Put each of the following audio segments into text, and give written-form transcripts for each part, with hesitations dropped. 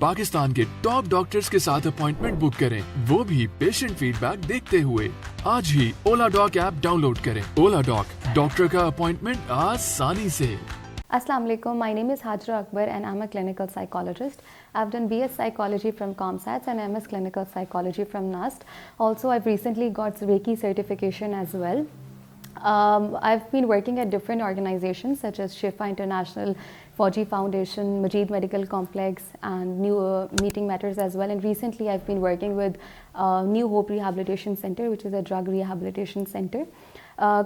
पाकिस्तान के top doctors के साथ अपॉइंटमेंट बुक करें, वो भी पेशेंट फीडबैक देखते हुए। आज ही ओला डॉक ऐप डाउनलोड करें। ओला डॉक, डॉक्टर का अपॉइंटमेंट आसानी से। Assalamu alaikum. My name is Hajra Akbar and I'm a clinical psychologist. I've done BS Psychology from ComSats and MS Clinical Psychology from NAST. Also, I've recently got Reiki certification as well. I've been working at different organizations such as Shifa International, Fauji Foundation, Majid Medical Complex, and New Meeting Matters as well. And recently, I've been working with New Hope Rehabilitation Center, which is a drug rehabilitation center.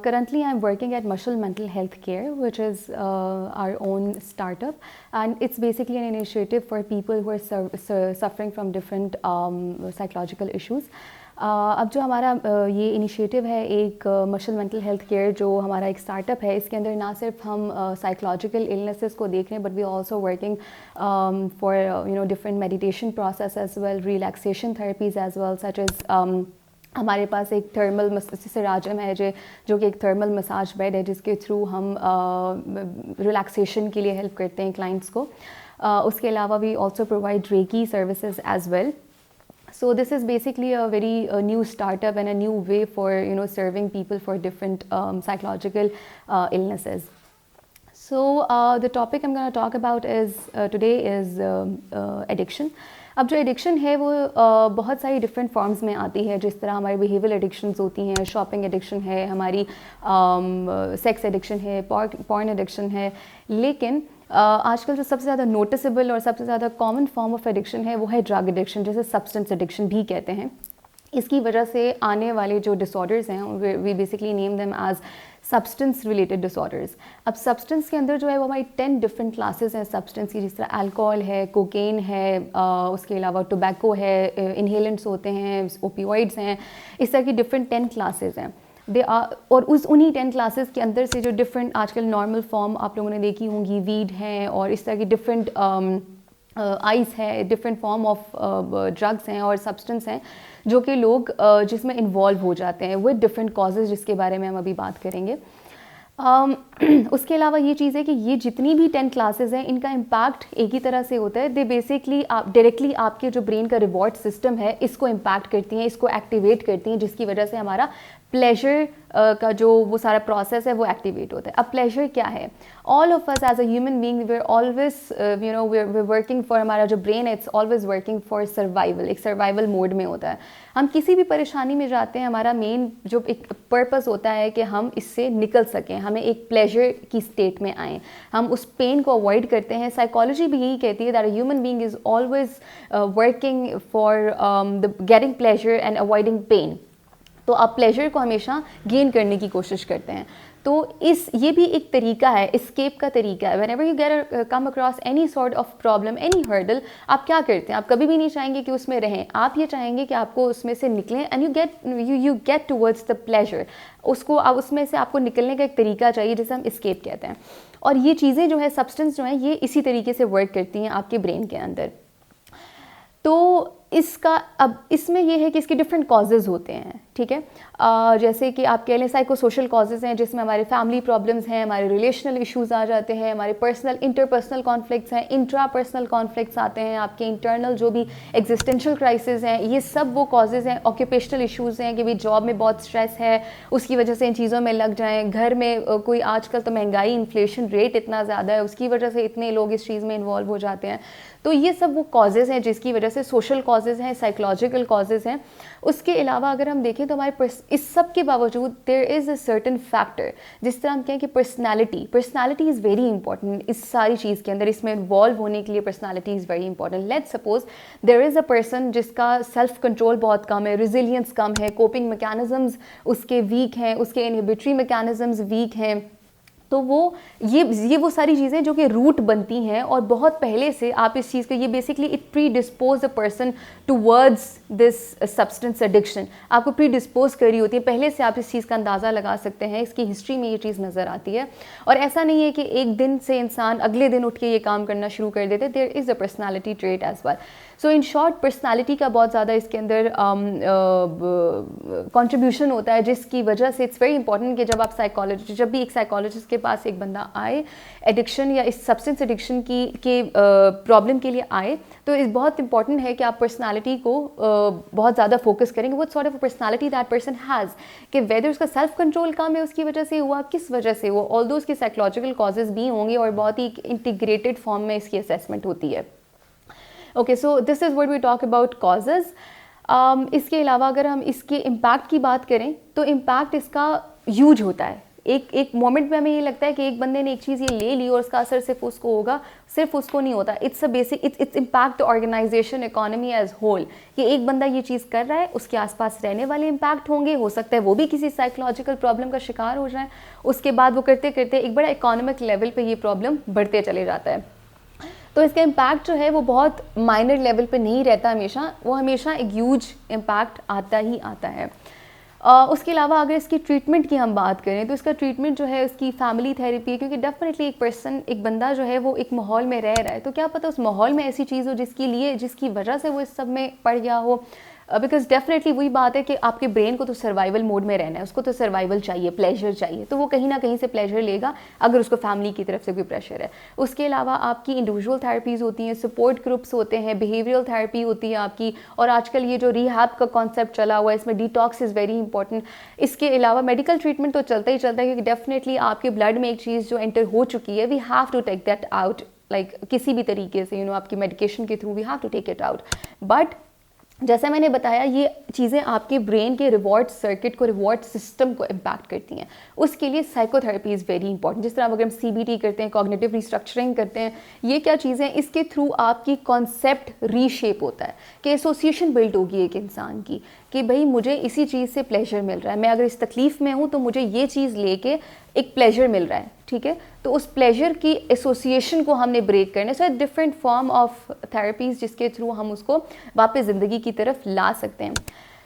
Currently, I'm working at Mushal Mental Health Care, which is our own startup, and it's basically an initiative for people who are suffering from different psychological issues. अब जो हमारा ये initiative है एक मशल mental health care जो हमारा एक startup है, इसके अंदर ना सिर्फ हम साइकोलॉजिकल इलनेसेस को देख रहे हैं, but we also working for different meditation process as well, relaxation therapies as well, such as हमारे पास एक थर्मल सिराजम है जो कि एक थर्मल मसाज बेड है जिसके थ्रू हम रिलैक्सेशन के लिए हेल्प करते हैं क्लाइंट्स को. उसके अलावा we also provide reiki services as well. So this is basically a very new startup and a new way for serving people for different psychological illnesses. So the topic I'm going to talk about today is addiction. अब जो addiction है वो बहुत सारी different forms में आती है. जिस तरह हमारी बिहेवियल एडिक्शंस होती हैं, शॉपिंग एडिक्शन है, हमारी सेक्स एडिक्शन है, पॉर्न एडिक्शन है. लेकिन आजकल जो सबसे ज़्यादा नोटिसेबल और सबसे ज़्यादा कॉमन फॉर्म ऑफ एडिक्शन है वो है ड्रग एडिक्शन, जिसे सब्सटेंस एडिक्शन भी कहते हैं. इसकी वजह से आने वाले जो डिसऑर्डर्स हैं we basically name them as substance related disorders. अब सब्सटेंस के अंदर जो है वो हमारी 10 डिफरेंट क्लासेस हैं सब्सटेंस की, जिस तरह अल्कोहल है, कोकेन है, उसके अलावा टोबैको है, इनहेलेंट्स होते हैं, ओपियोइड्स हैं. इस तरह की डिफरेंट 10 क्लासेस हैं. और उन्हीं 10 क्लासेस के अंदर से जो डिफरेंट आजकल नॉर्मल फॉर्म आप लोगों ने देखी होंगी, वीड हैं और इस तरह की डिफरेंट आइस है, डिफरेंट फॉर्म ऑफ ड्रग्स हैं और सब्सटेंस हैं जो कि लोग जिसमें इन्वॉल्व हो जाते हैं विद डिफरेंट कॉजेज़, जिसके बारे में हम अभी बात करेंगे. उसके अलावा ये चीज़ है कि ये जितनी भी 10 क्लासेस हैं इनका इम्पैक्ट एक ही तरह से होता है. दे बेसिकली डायरेक्टली आपके जो ब्रेन का रिवॉर्ड सिस्टम है इसको इम्पैक्ट करती हैं, इसको एक्टिवेट करती हैं, जिसकी वजह से हमारा प्लेजर का जो वो सारा प्रोसेस है वो एक्टिवेट होता है. अब प्लेजर क्या है? All of us as a human being we are always we working for, हमारा जो ब्रेन है it's always working for survival, एक सर्वाइवल मोड में होता है. हम किसी भी परेशानी में जाते हैं, हमारा मेन जो एक पर्पस होता है कि हम इससे निकल सकें, हमें एक प्लेजर की स्टेट में आएँ, हम उस पेन को अवॉइड करते हैं. साइकोलॉजी भी यही कहती है that a human being is always working for the getting pleasure and avoiding pain. तो आप प्लेजर को हमेशा गेन करने की कोशिश करते हैं. तो ये भी एक तरीका है, एस्केप का तरीका है. Whenever you get come across any sort of problem, any hurdle, आप क्या करते हैं? आप कभी भी नहीं चाहेंगे कि उसमें रहें, आप ये चाहेंगे कि आपको उसमें से निकलें and you get towards the pleasure. उसमें से आपको निकलने का एक तरीका चाहिए जिसे हम एस्केप कहते हैं. और ये चीज़ें जो है सब्सटेंस जो हैं ये इसी तरीके से वर्क करती हैं आपके ब्रेन के अंदर. तो अब इसमें यह है कि इसके डिफरेंट कॉजेज़ होते हैं, ठीक है. जैसे कि आप कह लें साइको सोशल कॉजेज़ हैं जिसमें हमारे फैमिली प्रॉब्लम्स हैं, हमारे रिलेशनल इश्यूज़ आ जाते हैं, हमारे इंटरपर्सनल कॉन्फ्लिक्ट्स हैं, इंट्रापर्सनल कॉन्फ्लिक्ट्स आते हैं, आपके इंटरनल जो भी एग्जिस्टेंशियल क्राइसिस हैं, ये सब वो कॉजेज़ हैं. ऑक्यूपेशनल इश्यूज़ हैं कि भाई जॉब में बहुत स्ट्रेस है, उसकी वजह से इन चीज़ों में लग जाएँ. घर में कोई आजकल तो महंगाई, इन्फ्लेशन रेट इतना ज़्यादा है, उसकी वजह से इतने लोग इस चीज़ में इन्वॉल्व हो जाते हैं. तो ये सब वो कॉजेज़ हैं जिसकी वजह से सोशल कॉजेज़ हैं, साइकोलॉजिकल कॉजेज़ हैं. उसके अलावा अगर हम देखें तो हमारे इस सब के बावजूद there is a certain factor, जिस तरह हम कहें कि पर्सनालिटी इज़ वेरी इंपॉर्टेंट इस सारी चीज़ के अंदर. इसमें इन्वॉल्व होने के लिए personality is very important. Let's suppose there is a person जिसका सेल्फ कंट्रोल बहुत कम है, रिजिलियंस कम है, कोपिंग मैकेनिज्म्स उसके वीक हैं, उसके इनहिबिटरी मैकेनिज्म्स वीक हैं. तो ये वो सारी चीज़ें जो कि रूट बनती हैं और बहुत पहले से आप इस चीज़ को, ये basically it pre dispose a person towards this substance addiction. आपको प्री डिस्पोज करी होती है, पहले से आप इस चीज़ का अंदाज़ा लगा सकते हैं. इसकी हिस्ट्री में ये चीज़ नज़र आती है. और ऐसा नहीं है कि एक दिन से इंसान अगले दिन उठ के ये काम करना शुरू कर देते. There is a personality trait as well. So in short personality का बहुत ज़्यादा इसके अंदर कंट्रीब्यूशन होता है, जिसकी वजह से इट्स वेरी इंपॉर्टेंट कि जब भी एक साइकोलॉजिस्ट के पास एक बंदा आए एडिक्शन या इस सब्सटेंस एडिक्शन के प्रॉब्लम के लिए आए, तो इस बहुत इंपॉर्टेंट है कि आप पर्सनालिटी को बहुत ज़्यादा फोकस करेंगे, what sort of personality that person has, कि वेदर उसका सेल्फ कंट्रोल कम है उसकी वजह से हुआ, किस वजह से हुआ, ऑल्दो उसके साइकोलॉजिकल कॉजेज भी होंगे और बहुत ही इंटीग्रेटेड फॉर्म में इसकी असेसमेंट होती है। Okay, so this is what we talk about causes. इसके अलावा अगर हम इसके इम्पैक्ट की बात करें तो इम्पैक्ट इसका ह्यूज होता है। एक मोमेंट में हमें ये लगता है कि एक बंदे ने एक चीज़ ये ले ली और उसका असर सिर्फ उसको होगा, सिर्फ उसको नहीं होता। It's a basic, it's impact organisation, economy as whole, कि एक बंदा ये चीज़ कर रहा है, उसके आसपास रहने वाले इम्पैक्ट होंगे, हो सकता है वो भी किसी साइकोलॉजिकल प्रॉब्लम का शिकार हो जाए, उसके बाद वो करते करते एक बड़ा इकोनॉमिक लेवल पे ये प्रॉब्लम बढ़ते चले जाता है। तो इसका इम्पैक्ट जो है वो बहुत माइनर लेवल पे नहीं रहता हमेशा, वो हमेशा एक ह्यूज इम्पैक्ट आता ही आता है। उसके अलावा अगर इसकी ट्रीटमेंट की हम बात करें तो इसका ट्रीटमेंट जो है उसकी फैमिली थेरेपी है, क्योंकि डेफिनेटली एक बंदा जो है वो एक माहौल में रह रहा है, तो क्या पता उस माहौल में ऐसी चीज़ हो जिसकी वजह से वो इस सब में पड़ गया हो। बिकॉज डेफिनेटली वही बात है कि आपके ब्रेन को तो सर्वाइवल मोड में रहना है, उसको तो सर्वाइवल चाहिए, प्लेजर चाहिए, तो वो कहीं ना कहीं से प्लेजर लेगा अगर उसको फैमिली की तरफ से कोई प्रेशर है। उसके अलावा आपकी इंडिविजुअल थेरेपीज़ होती हैं, सपोर्ट ग्रुप्स होते हैं, बिहेवियरल थेरेपी होती है आपकी, और आजकल ये जो रिहैब का कॉन्सेप्ट चला हुआ है इसमें डिटॉक्स इज़ वेरी इंपॉर्टेंट। इसके अलावा मेडिकल ट्रीटमेंट तो चलता ही चलता है, क्योंकि डेफिनेटली आपके ब्लड में एक चीज़ जो एंटर हो चुकी है, we have to take that out, like किसी भी तरीके से आपकी मेडिकेशन के through we have to take it out. But जैसा मैंने बताया, ये चीज़ें आपके ब्रेन के रिवॉर्ड सर्किट को, रिवॉर्ड सिस्टम को इम्पैक्ट करती हैं। उसके लिए साइकोथेरेपी इज़ वेरी इंपॉर्टेंट। जिस तरह अगर हम CBT करते हैं, कॉग्निटिव रिस्ट्रक्चरिंग करते हैं, ये क्या चीज़ें, इसके थ्रू आपकी कॉन्सेप्ट रीशेप होता है, कि एसोसिएशन बिल्ड होगी एक इंसान की कि भाई मुझे इसी चीज़ से प्लेजर मिल रहा है, मैं अगर इस तकलीफ़ में हूँ तो मुझे ये चीज़ लेके एक प्लेजर मिल रहा है, ठीक है। तो उस प्लेजर की एसोसिएशन को हमने ब्रेक करने से डिफरेंट फॉर्म ऑफ थेरेपीज़ जिसके थ्रू हम उसको वापस ज़िंदगी की तरफ ला सकते हैं।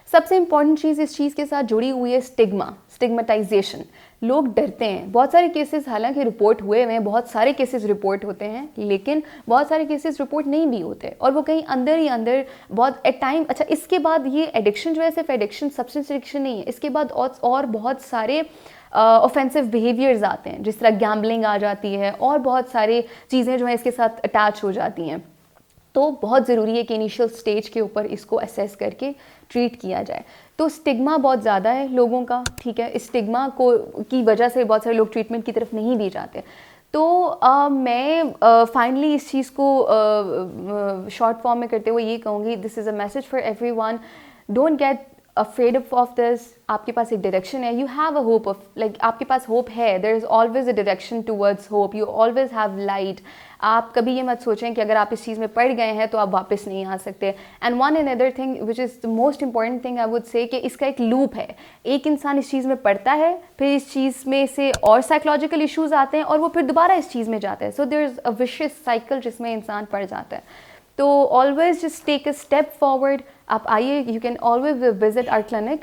सबसे इंपॉर्टेंट चीज़ इस चीज़ के साथ जुड़ी हुई है स्टिग्मेटाइजेशन। लोग डरते हैं। बहुत सारे केसेस हालांकि रिपोर्ट हुए हैं, बहुत सारे केसेस रिपोर्ट होते हैं, लेकिन बहुत सारे केसेस रिपोर्ट नहीं भी होते, और वो कहीं अंदर ही अंदर बहुत एट टाइम। अच्छा, इसके बाद ये एडिक्शन जो है सिर्फ एडिक्शन, सब्सटेंस एडिक्शन नहीं है, इसके बाद और बहुत सारे ऑफेंसिव बिहेवियर्स आते हैं, जिस तरह गैम्बलिंग आ जाती है, और बहुत सारी चीज़ें जो हैं इसके साथ अटैच हो जाती हैं। तो बहुत ज़रूरी है कि इनिशियल स्टेज के ऊपर इसको असेस करके ट्रीट किया जाए। तो स्टिग्मा बहुत ज़्यादा है लोगों का, ठीक है। इस स्टिग्मा की वजह से बहुत सारे लोग ट्रीटमेंट की तरफ नहीं भी जाते। तो मैं फाइनली इस चीज़ को शॉर्ट फॉर्म में करते हुए ये कहूँगी, this is a message for everyone, don't get afraid of this। आपके पास एक डायरेक्शन है, you have a hope of, like आपके पास होप है, there is always a direction towards hope, you always have light। आप कभी ये मत सोचें कि अगर आप इस चीज़ में पड़ गए हैं तो आप वापस नहीं आ सकते। And one another thing which is the most important thing I would say, कि इसका एक लूप है। एक इंसान इस चीज़ में पड़ता है, फिर इस चीज़ में से और साइकोलॉजिकल इश्यूज आते हैं, और वो फिर दोबारा इस चीज़ में जाता है। So there is a vicious cycle जिसमें इंसान पड़ जाता है। तो always just take a step forward. आप आइए, you can always visit our clinic,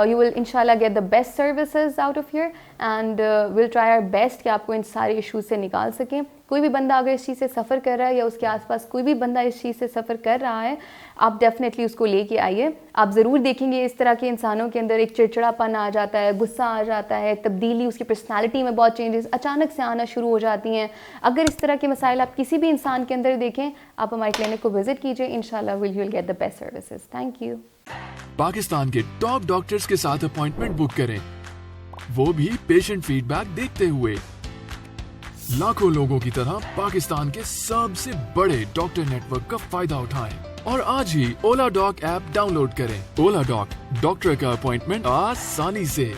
you will इंशाल्लाह get the best services out of here, and will try our best कि आपको इन सारे इश्यूज से निकाल सकें। कोई भी बंदा अगर इस चीज़ से सफ़र कर रहा है, या उसके आसपास कोई भी बंदा इस चीज़ से सफ़र कर रहा है, आप डेफिनेटली उसको लेके आइए। आप ज़रूर देखेंगे इस तरह के इंसानों के अंदर एक चिड़चिड़ापन आ जाता है, गुस्सा आ जाता है, तब्दीली, उसकी पर्सनालिटी में बहुत चेंजेस अचानक से आना शुरू हो जाती हैं। अगर इस तरह के मसाइल आप किसी भी इंसान के अंदर देखें, आप हमारे क्लिनिक को विजिट कीजिए, इंशाल्लाह will get the best services. Thank you. Pakistan के टॉप डॉक्टर्स के साथ अपॉइंटमेंट बुक करें, वो भी पेशेंट फीडबैक देखते हुए। लाखों लोगों की तरह पाकिस्तान के सबसे बड़े डॉक्टर नेटवर्क का फायदा उठाएं और आज ही ओला डॉक ऐप डाउनलोड करें। ओला डॉक, डॉक्टर का अपॉइंटमेंट आसानी से।